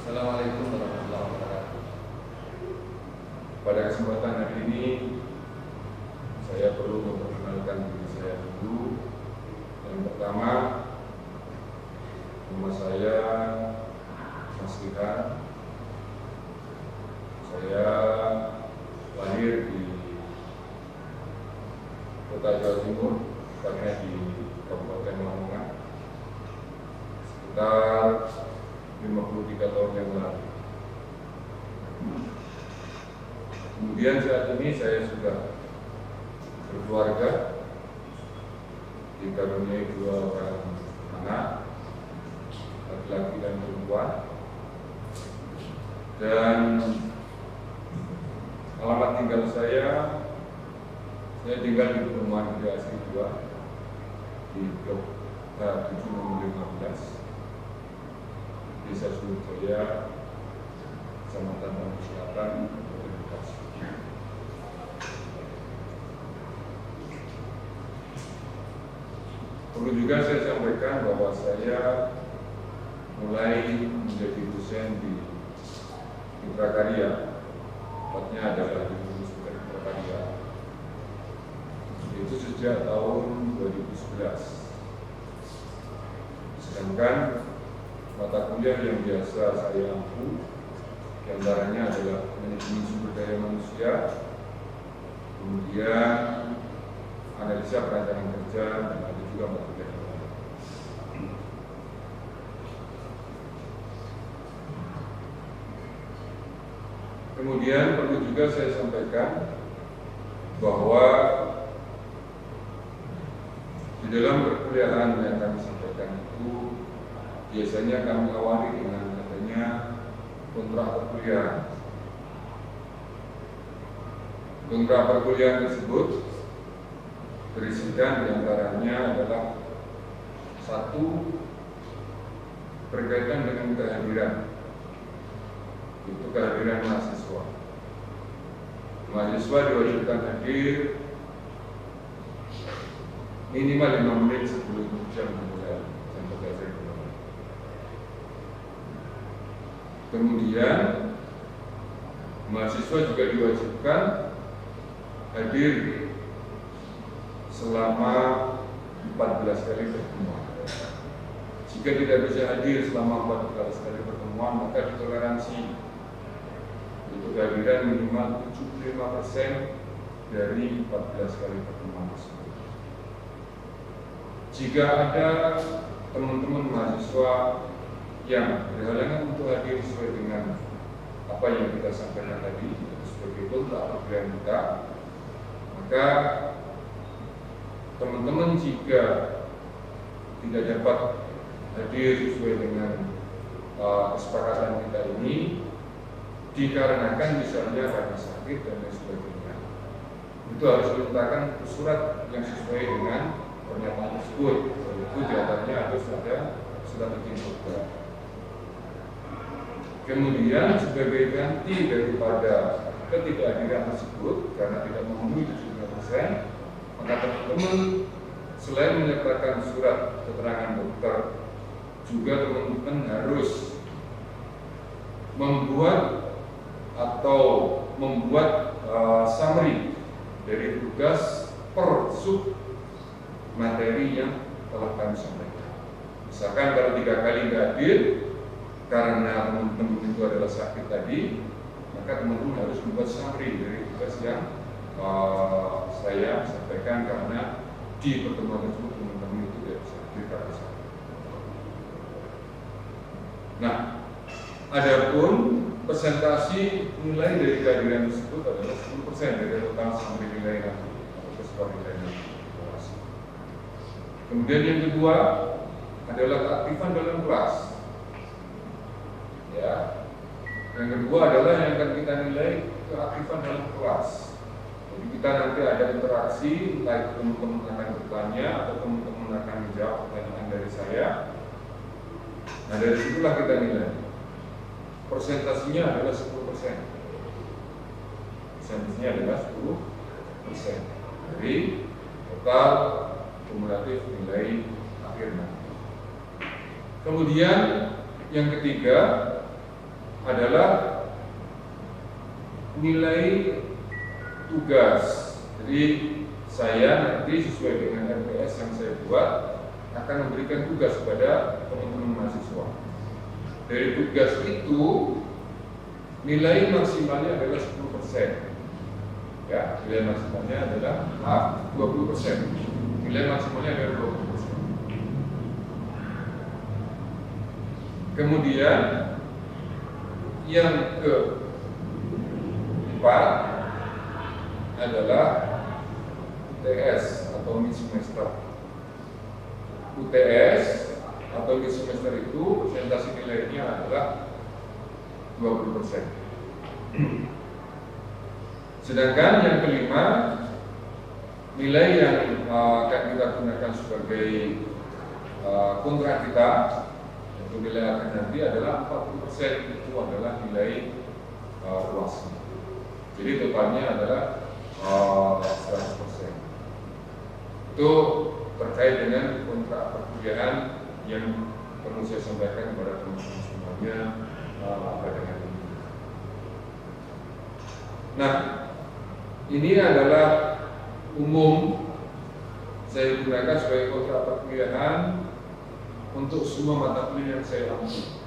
Assalamualaikum warahmatullahi wabarakatuh. Pada kesempatan hari ini saya perlu memperkenalkan diri saya dulu. Yang pertama, nama saya Mas Rihan. Saya lahir di Kota Jawa Timur, tepatnya di Kabupaten Lamongan, sekitar 53 tahun yang lalu. Kemudian saat ini saya sudah berkeluarga, dikaruniai 2 orang anak, laki-laki dan perempuan. Dan alamat tinggal saya tinggal di perumahan Gede Asri 2 di Blok 7/15, Desa Surujaya, Kecamatan Bandung Selatan, Kabupaten Bekasi. Perlu juga saya sampaikan bahwa saya mulai menjadi dosen di Mitra Karya, tepatnya adalah di Universitas Mitra Karya, itu sejak tahun 2011. Sedangkan mata kuliah yang biasa saya ampu diantaranya adalah manajemen sumber daya manusia, kemudian analisa perancangan kerja, dan ada juga mata kuliah yang lain. Kemudian perlu juga saya sampaikan bahwa di dalam perkuliahan yang kami sampaikan itu biasanya kami awali dengan adanya kontrak perkuliahan. Kontrak perkuliahan tersebut berisikan diantaranya adalah 1, berkaitan dengan kehadiran, itu kehadiran mahasiswa. Mahasiswa diwajibkan hadir minimal 5 menit sebelum jam dimulai jam pembelajaran. Kemudian mahasiswa juga diwajibkan hadir selama 14 kali pertemuan. Jika tidak bisa hadir selama 14 kali pertemuan, maka ditoleransi untuk kehadiran minimal 75% dari 14 kali pertemuan tersebut. Jika ada teman-teman mahasiswa yang berhalangan untuk hadir sesuai dengan apa yang kita sampaikan tadi sebagai kontrak perkuliahan kita, maka teman-teman jika tidak dapat hadir sesuai dengan kesepakatan kita ini, dikarenakan misalnya karena sakit dan lain sebagainya, itu harus diletakkan surat yang sesuai dengan pernyataan tersebut. Itu diantaranya harus ada surat izin bekerja. Kemudian sebagai ganti daripada ketidakhadiran tersebut karena tidak memenuhi 75%, maka teman-teman selain menyertakan surat keterangan dokter, juga teman-teman harus membuat summary dari tugas per sub materi yang telah kami sampaikan. Misalkan kalau 3 kali nggak hadir karena teman-teman itu adalah sakit tadi, maka teman-teman harus membuat summary dari tugas yang saya sampaikan karena di pertemuan tersebut teman-teman itu tidak bisa hadir karena sakit. Nah, adapun persentasi nilai dari kehadiran tersebut adalah 10% dari total summary nilai nanti atau skor nilai nanti. Kemudian yang kedua adalah keaktifan dalam kelas. Ya. Yang kedua adalah yang akan kita nilai keaktifan dalam kelas. Jadi kita nanti ada interaksi, entah itu teman-teman akan bertanya atau teman-teman akan menjawab pertanyaan dari saya. Nah, dari situlah kita nilai. Persentasinya adalah 10%. Persentasinya adalah 10% dari total kumulatif nilai akhir nanti. Kemudian yang ketiga adalah nilai tugas. Jadi saya nanti sesuai dengan RPS yang saya buat akan memberikan tugas kepada teman-teman mahasiswa. Dari tugas itu nilai maksimalnya adalah 10%. Ya, nilai maksimalnya adalah 20%. Nilai maksimalnya adalah 20%. Kemudian yang keempat adalah UTS atau mid semester. UTS atau mid semester itu persentase nilainya adalah 20%. Sedangkan yang kelima, nilai yang akan kita gunakan sebagai kontrak kita untuk nilai akan nanti adalah 40%, itu adalah nilai UAS. Jadi totalnya adalah 100%. Itu terkait dengan kontrak perkuliahan yang perlu saya sampaikan kepada teman-teman semuanya pada hari ini. Nah, ini adalah umum saya gunakan sebagai kontrak perkuliahan untuk semua mata kuliah yang saya ambil.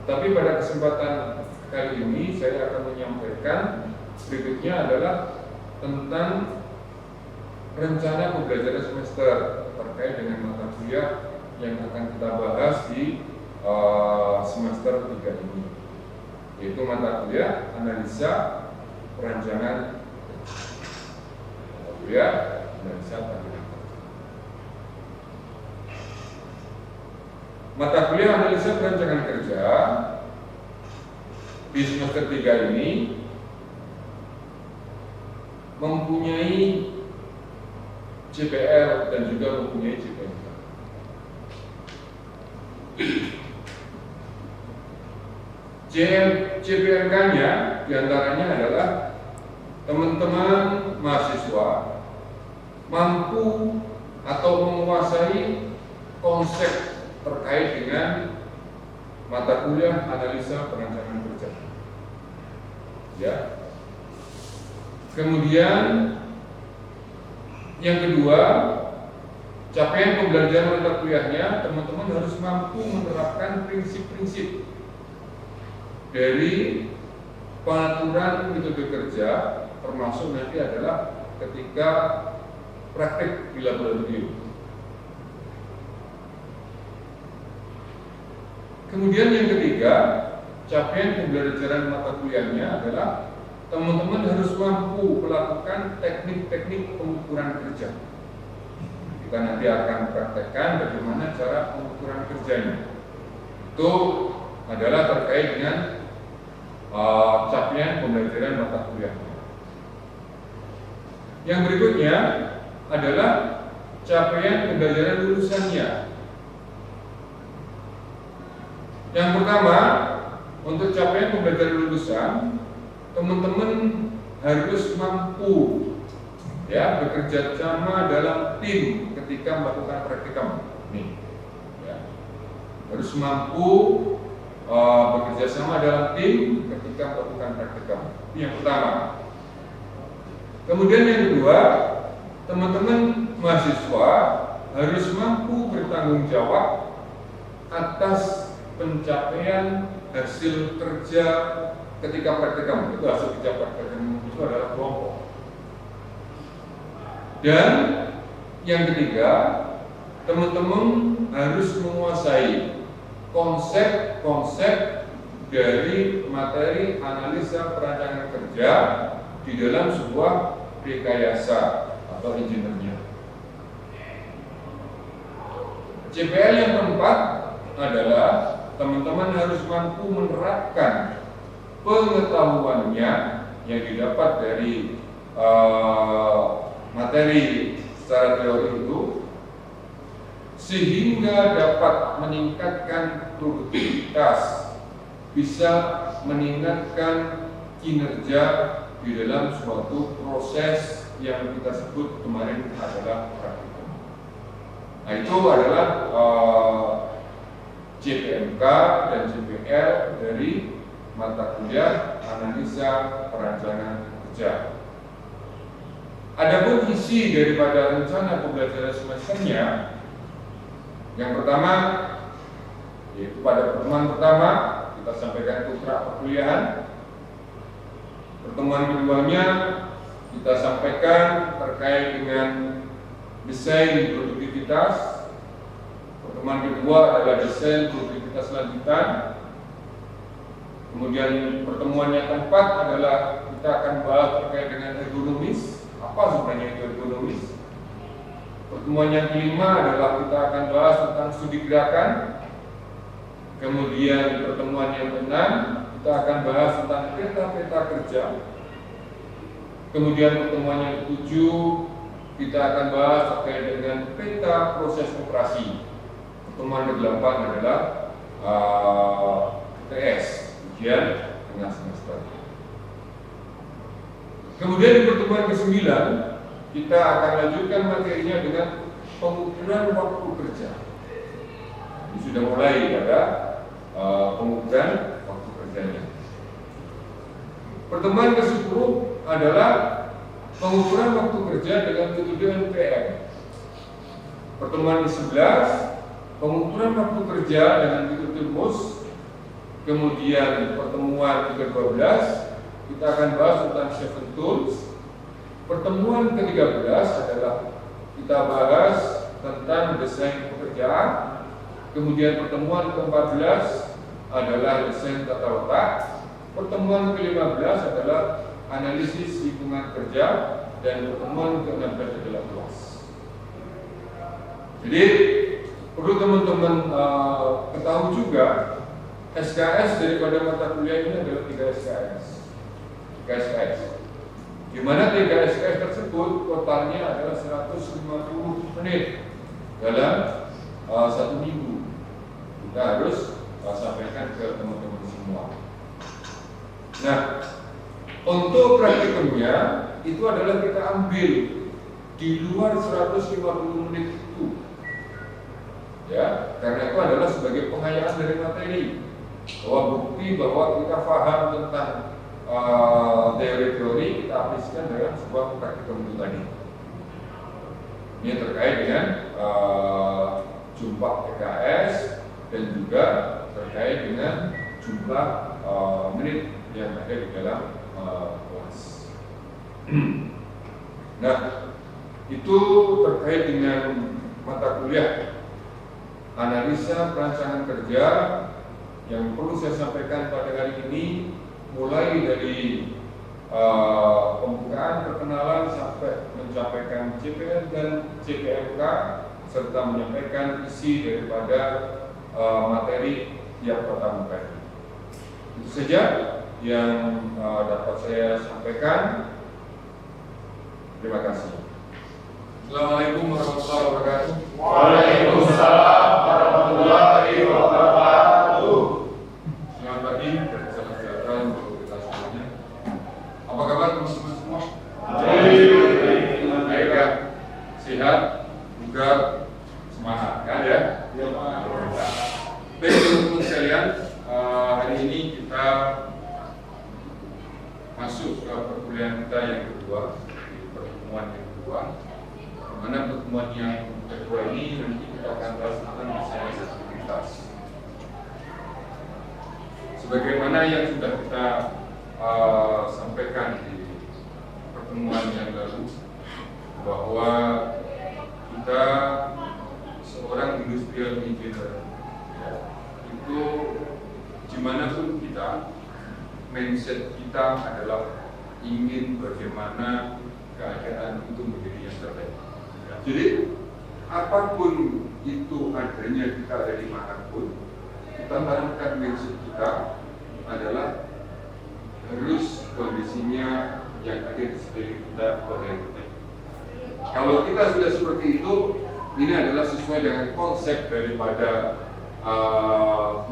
Tapi pada kesempatan kali ini saya akan menyampaikan berikutnya adalah tentang rencana pembelajaran semester terkait dengan mata kuliah yang akan kita bahas di semester 3 ini, yaitu mata kuliah analisa perancangan mata kuliah analisa perancangan. Mata kuliah analisa perancangan kerja di semester 3 ini mempunyai CPL dan juga mempunyai CPNK. CPNK-nya diantaranya adalah teman-teman mahasiswa mampu atau menguasai konsep terkait dengan mata kuliah analisa perancangan kerja. Ya. Kemudian yang kedua, capaian pembelajaran mata kuliahnya, teman-teman harus mampu menerapkan prinsip-prinsip dari pengaturan metode kerja, termasuk nanti adalah ketika praktik di laboratorium. Kemudian yang ketiga, capaian pembelajaran mata kuliahnya adalah teman-teman harus mampu melakukan teknik-teknik pengukuran kerja. Kita nanti akan praktekkan bagaimana cara pengukuran kerjanya. Itu adalah terkait dengan capaian pembelajaran mata kuliahnya. Yang berikutnya adalah capaian pembelajaran lulusannya. Yang pertama, untuk capaian pembelajaran lulusan, teman-teman harus mampu ya bekerja sama dalam tim ketika melakukan praktikum. Nih, ya. Harus mampu bekerja sama dalam tim ketika melakukan praktikum. Ini yang pertama. Kemudian yang kedua, teman-teman mahasiswa harus mampu bertanggung jawab atas pencapaian hasil kerja ketika praktikum. Itu hasil kerja praktikum itu adalah kelompok. Dan yang ketiga, teman-teman harus menguasai konsep-konsep dari materi analisa perancangan kerja di dalam sebuah rekayasa atau engineer-nya. CPL yang keempat adalah teman-teman harus mampu menerapkan pengetahuannya yang didapat dari materi secara teori itu sehingga dapat meningkatkan produktivitas, bisa meningkatkan kinerja di dalam suatu proses yang kita sebut kemarin adalah praktikum. Nah, itu adalah CPNK dan CPL dari mata kuliah analisa perancangan kerja. Adapun isi daripada rencana pembelajaran semesternya, yang pertama yaitu pada pertemuan pertama kita sampaikan kontrak perkuliahan. Pertemuan keduanya kita sampaikan terkait dengan desain produktivitas. Pertemuan kedua adalah desain produktivitas lanjutan. Kemudian pertemuan yang keempat adalah kita akan bahas terkait dengan ergonomis. Apa sebenarnya itu ergonomis? Pertemuan yang kelima adalah kita akan bahas tentang studi gerakan. Kemudian pertemuan yang keenam kita akan bahas tentang peta-peta kerja. Kemudian pertemuan yang ketujuh kita akan bahas terkait dengan peta proses operasi. Pertemuan ke-8 adalah TS, ujian tengah semester. Kemudian di pertemuan ke-9 kita akan lanjutkan materinya dengan pengukuran waktu kerja. Ini sudah mulai ada pengukuran waktu kerjanya. Pertemuan ke-10 adalah pengukuran waktu kerja dengan metode NPM. Pertemuan ke-11 pengukuran waktu kerja dengan metode MOS. Kemudian pertemuan ke-12 kita akan bahas tentang 7 tools. Pertemuan ke-13 adalah kita bahas tentang desain pekerjaan. Kemudian pertemuan ke-14 adalah desain tata letak. Pertemuan ke-15 adalah analisis lingkungan kerja, dan pertemuan ke-16 adalah UAS. Jadi perlu teman-teman ketahui juga SKS daripada mata kuliah ini adalah 3 SKS. 3 SKS. Di mana 3 SKS tersebut totalnya adalah 150 menit dalam 1 minggu. Kita harus sampaikan ke teman-teman semua. Nah, untuk praktikumnya itu adalah kita ambil di luar 150 menit itu, ya, karena itu adalah sebagai pengayaan dari materi, bahwa bukti bahwa kita paham tentang teori-teori kita aplikasikan dalam sebuah praktikum itu tadi. Ini terkait dengan jumlah PKS dan juga terkait dengan jumlah menit yang ada di dalam kelas. Nah, itu terkait dengan mata kuliah analisa perancangan kerja yang perlu saya sampaikan pada hari ini, mulai dari pembukaan perkenalan sampai menyampaikan CPN dan CPMK serta menyampaikan isi daripada materi yang pertama kali. Itu saja yang dapat saya sampaikan. Terima kasih. Assalamualaikum warahmatullahi wabarakatuh. Waalaikumsalam warahmatullahi wabarakatuh. Selamat pagi dan salam sejahtera untuk kita semuanya. Apa kabar teman-teman semua? Baik ya, sehat, bugar, semangat kan ya? Baik teman-teman sekalian, hari ini kita masuk ke perkuliahan kita yang kedua, di pertemuan yang kedua. Mana pertemuan yang kedua ini nanti kita akan bahas tentang desain aktivitas. Sebagaimana yang sudah kita sampaikan di pertemuan yang lalu, bahwa kita seorang industrial engineer, ya, itu dimanapun kita, mindset kita adalah ingin bagaimana keadaan itu menjadi yang terbaik. Jadi apapun itu adanya, kita ada di manapun, kita tanamkan mindset kita adalah harus kondisinya yang ada di sekeliling kita baik. Kalau kita sudah seperti itu, ini adalah sesuai dengan konsep daripada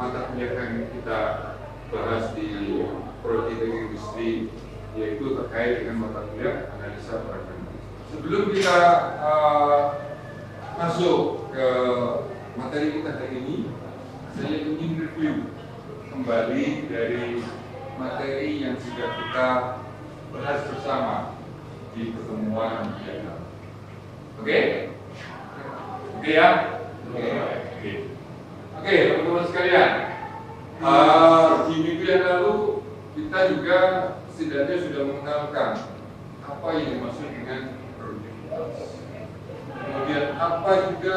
mata kuliah yang kita bahas di prodi teknik industri, yaitu terkait dengan mata kuliah analisa perancangan. Sebelum kita masuk ke materi kita hari ini, saya ingin review kembali dari materi yang sudah kita bahas bersama di pertemuan yang lalu. Oke? Oke ya? Oke, teman-teman sekalian. Di minggu yang lalu kita juga setidaknya sudah mengenalkan apa yang dimaksud dengan produktivitas. Kemudian apa juga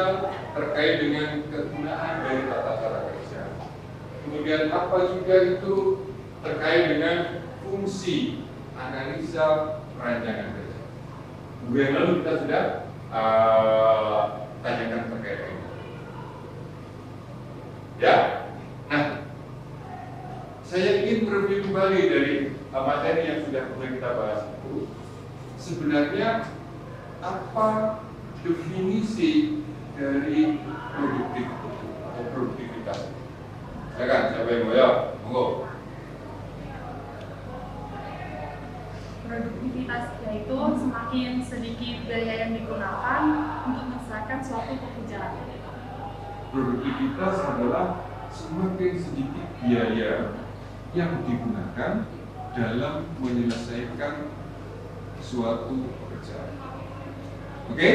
terkait dengan kegunaan dari tata cara kerja. Kemudian apa juga itu terkait dengan fungsi analisa perancangan kerja. Minggu yang lalu kita sudah tanyakan terkait ini. Ya, nah, saya ingin mereview kembali dari materi yang sudah pernah kita bahas itu. Sebenarnya apa definisi dari produktivitas? Silakan, siapa yang mau jawab? Monggo. Produktivitas yaitu semakin sedikit daya yang digunakan untuk menyelesaikan suatu pekerjaan. Produktivitas adalah semakin sedikit biaya yang digunakan dalam menyelesaikan suatu pekerjaan. Oke?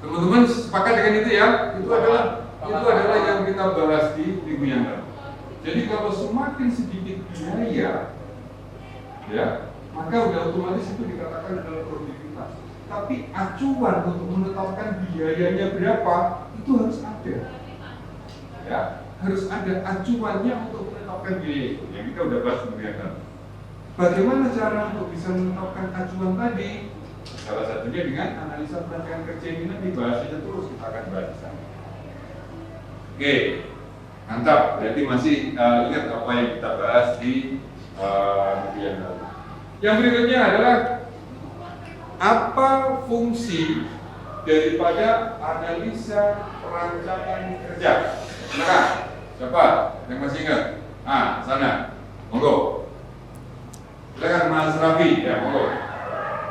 Teman-teman sepakat dengan itu ya? Itu adalah yang kita bahas di minggu yang lalu. Jadi kalau semakin sedikit biaya, ya, maka udah otomatis itu dikatakan adalah produktivitas. Tapi acuan untuk menetapkan biayanya berapa itu harus ada. Ya, harus ada acuannya untuk menetapkan biaya itu. Yang kita udah bahas minggu yang lalu. Bagaimana cara untuk bisa menetapkan acuan tadi? Salah satunya dengan analisa perancangan kerja ini nanti bahasanya terus kita akan bahas di sana. Oke, mantap. Berarti masih ingat apa yang kita bahas di minggu yang lalu. Yang berikutnya adalah apa fungsi daripada analisa perancangan kerja? Silakan. Siapa yang masih ingat? Sana. Monggo. Silakan Mas Raffi, ya monggo.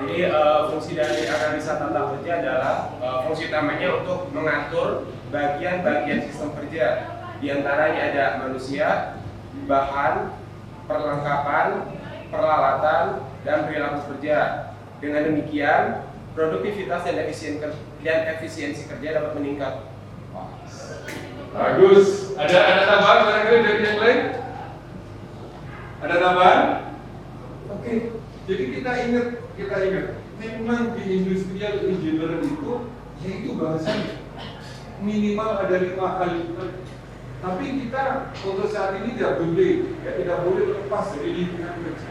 Jadi fungsi dari analisa tata kerja adalah fungsi utamanya untuk mengatur bagian-bagian sistem kerja. Di antaranya ada manusia, bahan, perlengkapan, peralatan, dan perilaku kerja. Dengan demikian, produktivitas dan efisiensi kerja dapat meningkat. Bagus. Ada tambahan barangkali dari yang lain? Ada tambahan? Oke. Jadi kita ingat, memang di industrial engineering itu, yaitu bahasanya minimal ada 5 hal itu. Tapi kita untuk saat ini tidak boleh lepas dari lingkungan kerja.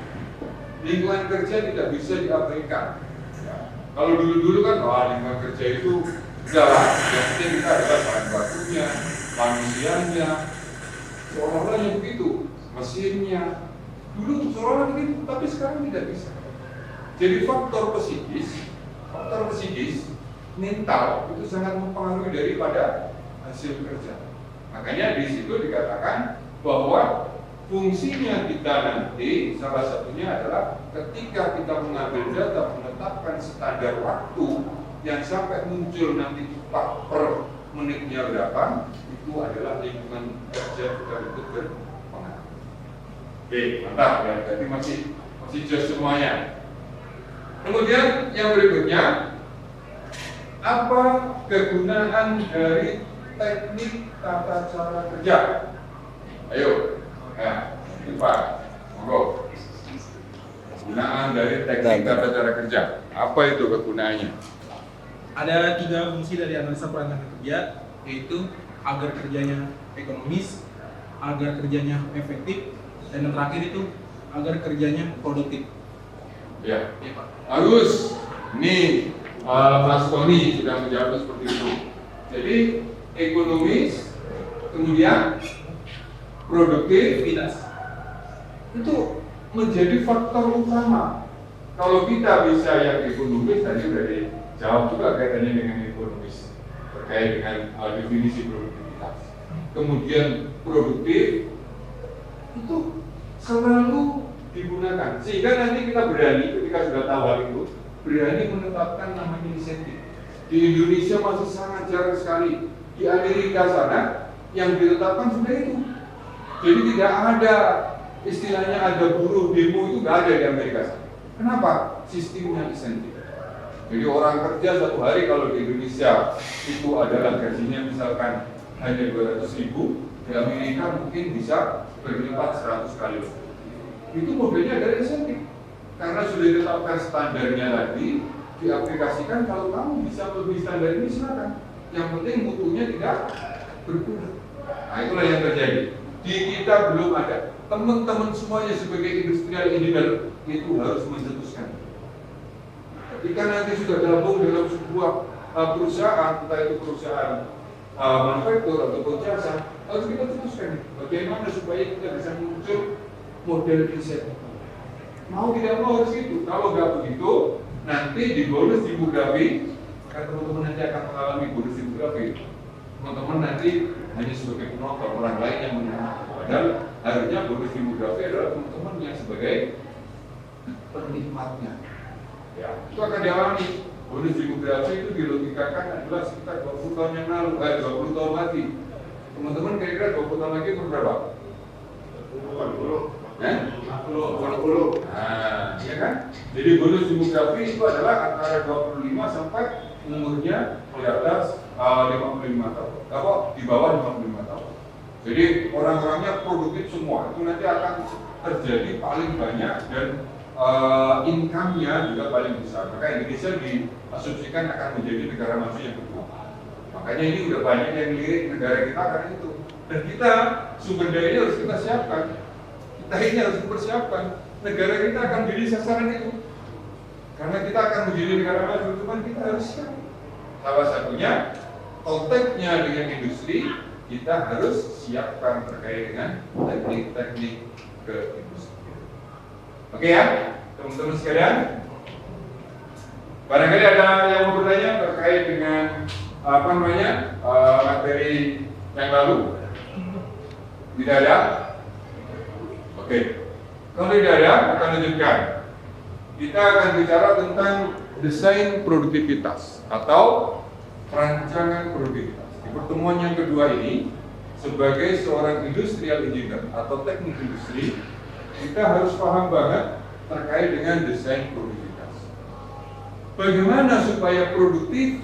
Lingkungan kerja tidak bisa diabaikan. Ya. Kalau dulu kan, lingkungan kerja itu udahlah, yang penting kita adalah bahan bakunya, manusianya, seolah-olah yang begitu, mesinnya. Dulu seolah-olah begitu, tapi sekarang tidak bisa. Jadi faktor psikis, mental itu sangat mempengaruhi daripada hasil kerja. Makanya di situ dikatakan bahwa fungsinya kita nanti salah satunya adalah ketika kita mengambil data menetapkan standar waktu yang sampai muncul nanti upah per menitnya berapa, itu adalah lingkungan kerja kita itu berpengaruh. Oke, mantap ya. Jadi masih jelas semuanya. Kemudian yang berikutnya, apa kegunaan dari teknik tata cara kerja? Ayo, Pak, monggo. Kegunaan dari teknik tata cara kerja, apa itu kegunaannya? Ada 3 fungsi dari analisa perancangan kerja, yaitu agar kerjanya ekonomis, agar kerjanya efektif, dan yang terakhir itu agar kerjanya produktif. Ya, Iya Pak. bagus. Ini Mas Tony sudah menjawab seperti itu. Jadi ekonomis, kemudian produktivitas itu menjadi faktor utama. Kalau kita bisa yang ekonomis, tadi sudah dijawab juga kaitannya dengan ekonomis terkait dengan definisi produktivitas. Kemudian produktif itu selalu digunakan sehingga nanti kita berani ketika sudah tahu hal itu berani menetapkan namanya insentif. Di Indonesia masih sangat jarang sekali. Di Amerika sana yang ditetapkan sudah itu. Jadi tidak ada istilahnya ada buruh demo itu nggak ada di Amerika. Kenapa? Sistemnya insentif. Jadi orang kerja satu hari kalau di Indonesia itu adalah gajinya misalkan hanya 200.000, di Amerika mungkin bisa berlipat 100 kali. Itu modelnya dari insentif. Karena sudah ditetapkan standarnya lagi, diaplikasikan kalau kamu bisa lebih standar ini silakan. Yang penting mutunya tidak berkurang. Nah itulah yang terjadi. Di kita belum ada. Teman-teman semuanya sebagai industrial engineer itu harus mencetuskan. Ketika nanti sudah gabung dalam sebuah perusahaan, entah itu perusahaan manufaktur ataupun jasa, harus kita cetuskan bagaimana supaya kita bisa muncul model insentif. Mau tidak mau harus itu. Kalau nggak begitu, nanti di bonus demografi, kan teman-teman nanti akan mengalami bonus demografi. Teman-teman nanti hanya sebagai penonton, orang lain yang menang. Padahal harusnya bonus demografi adalah teman-teman yang sebagai penikmatnya. Ya, itu akan dialami. Bonus demografi itu dilogikakan adalah sekitar 20 tahun yang lalu, 20 tahun lagi. Teman-teman kira-kira 20 tahun lagi umur berapa? 20. 50. Nah, iya kan? Jadi bonus demografi itu adalah antara 25 sampai umurnya di atas 55 tahun. Apa? Di bawah 55 tahun. Jadi orang-orangnya produktif semua. Itu nanti akan terjadi paling banyak dan income-nya juga paling besar. Maka Indonesia diasumsikan akan menjadi negara maju yang kedua. Makanya ini udah banyak yang lirik negara kita karena itu. Dan kita sumber dayanya harus kita siapkan. Kita ini harus dipersiapkan. Negara kita akan jadi sasaran itu. Karena kita akan menjadi negara maju, cuman kita harus siap. Salah satunya konteksnya dengan industri, kita harus siapkan terkait dengan teknik-teknik ke industri. Oke ya, teman-teman sekalian. Barangkali ada yang mau bertanya terkait dengan materi yang lalu? Tidak ada? Oke. Kalau tidak ada, akan lanjutkan. Kita akan bicara tentang desain produktivitas atau rancangan produktivitas. Di pertemuan yang kedua ini, sebagai seorang industrial engineer atau teknik industri, kita harus paham banget terkait dengan desain produktivitas. Bagaimana supaya produktif?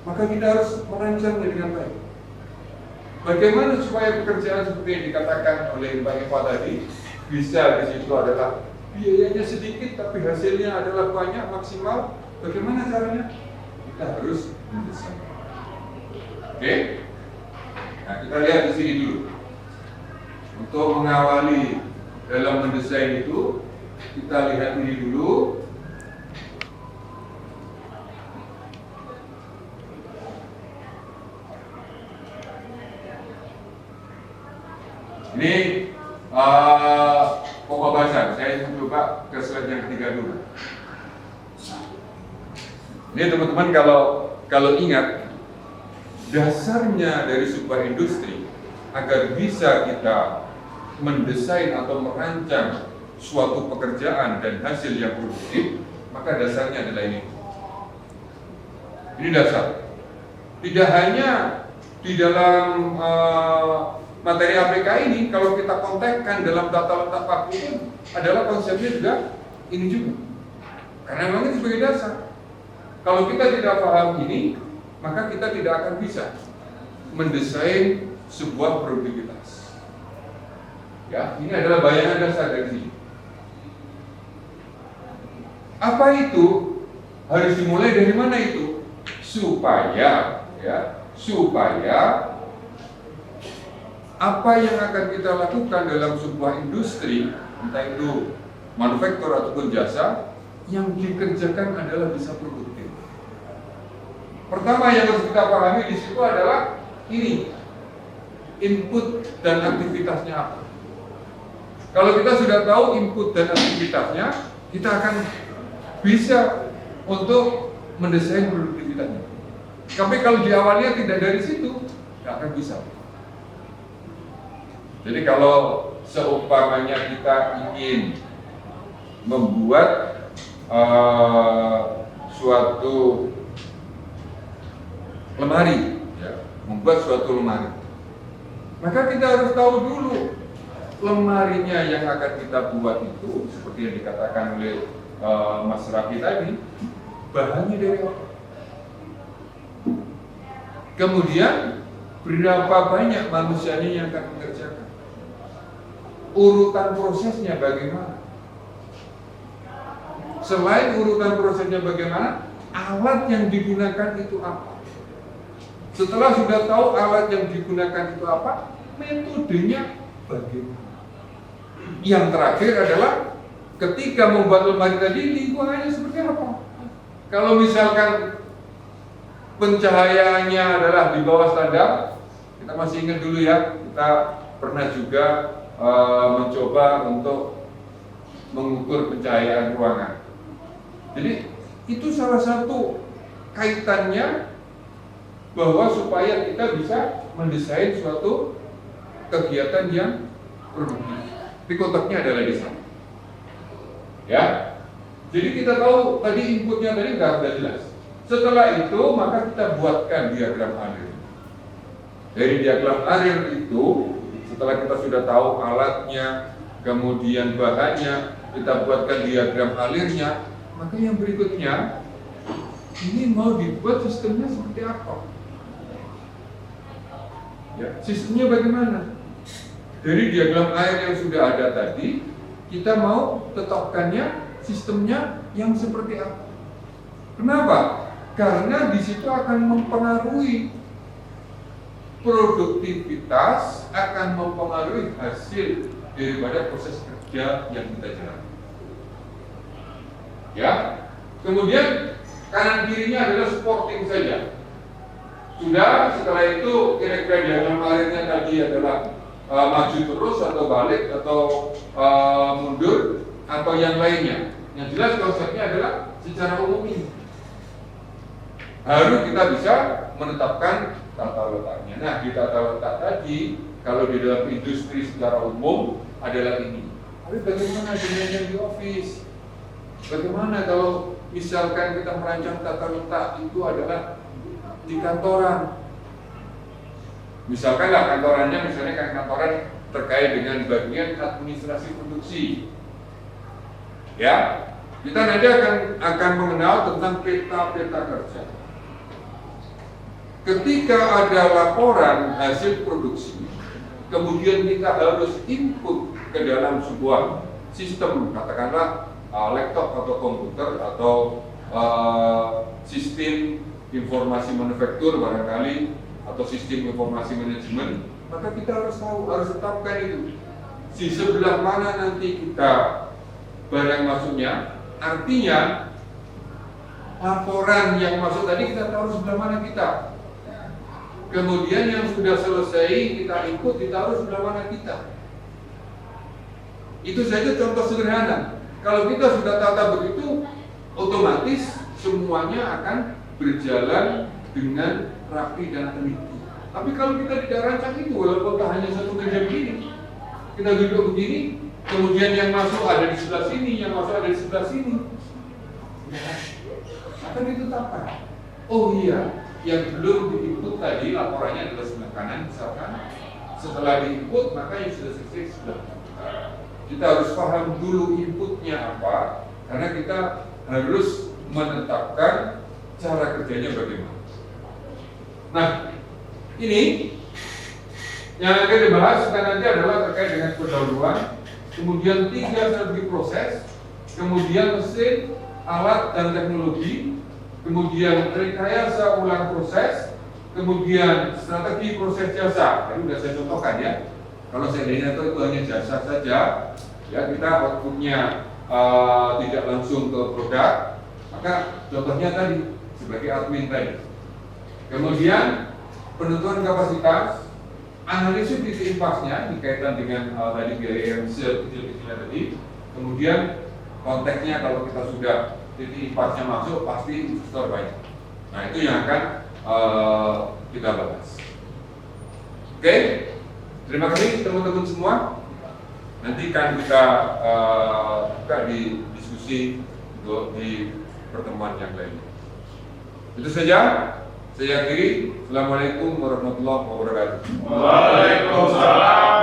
Maka kita harus merancangnya dengan baik. Bagaimana supaya pekerjaan seperti yang dikatakan oleh Mbak Eva tadi bisa di situ adalah biayanya sedikit tapi hasilnya adalah banyak maksimal. Bagaimana caranya? Kita harus mendesain. Oke? Nah, kita lihat di sini dulu. Untuk mengawali dalam mendesain itu, kita lihat ini dulu. Ini pokok bahasan. Saya coba ke slide yang ketiga dulu. Ini teman-teman kalau ingat, dasarnya dari sebuah industri agar bisa kita mendesain atau merancang suatu pekerjaan dan hasil yang produktif, maka dasarnya adalah ini. Ini dasar. Tidak hanya di dalam materi APK ini, kalau kita kontekkan dalam tata letak paku itu adalah konsepnya juga ini juga. Karena memang ini sebagai dasar. Kalau kita tidak paham ini, maka kita tidak akan bisa mendesain sebuah produktivitas. Ya, ini adalah bayangan dasar dari sini. Apa itu? Harus dimulai dari mana itu? Supaya apa yang akan kita lakukan dalam sebuah industri, entah itu manufaktur ataupun jasa, yang dikerjakan adalah bisa produktif. Pertama yang harus kita pahami di situ adalah ini, input dan aktivitasnya apa. Kalau kita sudah tahu input dan aktivitasnya, kita akan bisa untuk mendesain produktivitasnya. Tapi kalau di awalnya tidak dari situ, tidak akan bisa. Jadi kalau seumpamanya kita ingin membuat suatu lemari, ya, membuat suatu lemari, maka kita harus tahu dulu lemarinya yang akan kita buat itu seperti yang dikatakan oleh Mas Raffi tadi, bahannya dari apa? Kemudian berapa banyak manusianya yang akan mengerjakan? Urutan prosesnya bagaimana? Selain urutan prosesnya bagaimana, alat yang digunakan itu apa? Setelah sudah tahu alat yang digunakan itu apa, metodenya bagaimana? Yang terakhir adalah ketika membuat lemari tadi, lingkungannya seperti apa? Kalau misalkan pencahayaannya adalah di bawah standar, kita masih ingat dulu ya, kita pernah juga mencoba untuk mengukur pencahayaan ruangan. Jadi itu salah satu kaitannya bahwa supaya kita bisa mendesain suatu kegiatan yang produktif. Di kotaknya adalah di sana. Ya. Jadi kita tahu tadi inputnya tadi sudah jelas. Setelah itu maka kita buatkan diagram alir. Dari diagram alir itu setelah kita sudah tahu alatnya, kemudian bahannya, kita buatkan diagram alirnya, maka yang berikutnya ini mau dibuat sistemnya seperti apa? Ya, sistemnya bagaimana? Dari diagram air yang sudah ada tadi, kita mau tetapkannya sistemnya yang seperti apa? Kenapa? Karena di situ akan mempengaruhi produktivitas, akan mempengaruhi hasil daripada proses kerja yang kita jalani. Ya, kemudian kanan kirinya adalah supporting saja. Sudah, setelah itu kira-kira diagram airnya tadi adalah maju terus atau balik atau mundur atau yang lainnya. Yang jelas konsepnya adalah secara umum ini harus kita bisa menetapkan tata letaknya. Nah, di tata letak tadi kalau di dalam industri secara umum adalah ini. Tapi bagaimana dengan yang di office? Bagaimana kalau misalkan kita merancang tata letak itu adalah di kantoran? Misalkan lah kantorannya misalnya kan kantoran terkait dengan bagian administrasi produksi. Ya, kita nanti akan mengenal tentang peta-peta kerja. Ketika ada laporan hasil produksi, kemudian kita harus input ke dalam sebuah sistem, katakanlah laptop atau komputer atau sistem informasi manufaktur barangkali atau sistem informasi manajemen, maka kita harus tahu, harus tetapkan itu di sebelah mana nanti kita barang masuknya. Artinya laporan yang masuk tadi kita tahu sebelah mana kita, kemudian yang sudah selesai kita ikut ditaruh sebelah mana kita. Itu saja contoh sederhana. Kalau kita sudah tata begitu, otomatis semuanya akan berjalan dengan rapi dan teliti. Tapi kalau kita tidak rancang itu, walaupun hanya satu meja begini, kita duduk begini, kemudian yang masuk ada di sebelah sini, yang masuk ada di sebelah sini, akan ditetapkan. Oh iya, yang belum diinput tadi laporannya adalah sebelah kanan misalkan. Setelah diinput maka yang sudah selesai sebelah kanan. Kita harus paham dulu inputnya apa, karena kita harus menetapkan cara kerjanya bagaimana. Nah, ini yang akan dibahas nanti adalah terkait dengan pendahuluan, kemudian 3 strategi proses, kemudian mesin, alat dan teknologi, kemudian rekayasa ulang proses, kemudian strategi proses jasa. Tadi sudah saya contohkan ya. Kalau seandainya itu hanya jasa saja, ya kita outputnya tidak langsung ke produk, maka contohnya tadi sebagai admin tadi. Kemudian penentuan kapasitas, analisis titik impasnya dikaitan dengan tadi biaya yang kecil-kecilnya tadi. Kemudian konteksnya kalau kita sudah titik impasnya masuk pasti investor banyak. Nah itu yang akan kita bahas. Oke, terima kasih teman-teman semua. Nanti kan kita buka di diskusi untuk di pertemuan yang lainnya. Itu saja. Saya akhiri. Assalamualaikum warahmatullahi wabarakatuh. Waalaikumsalam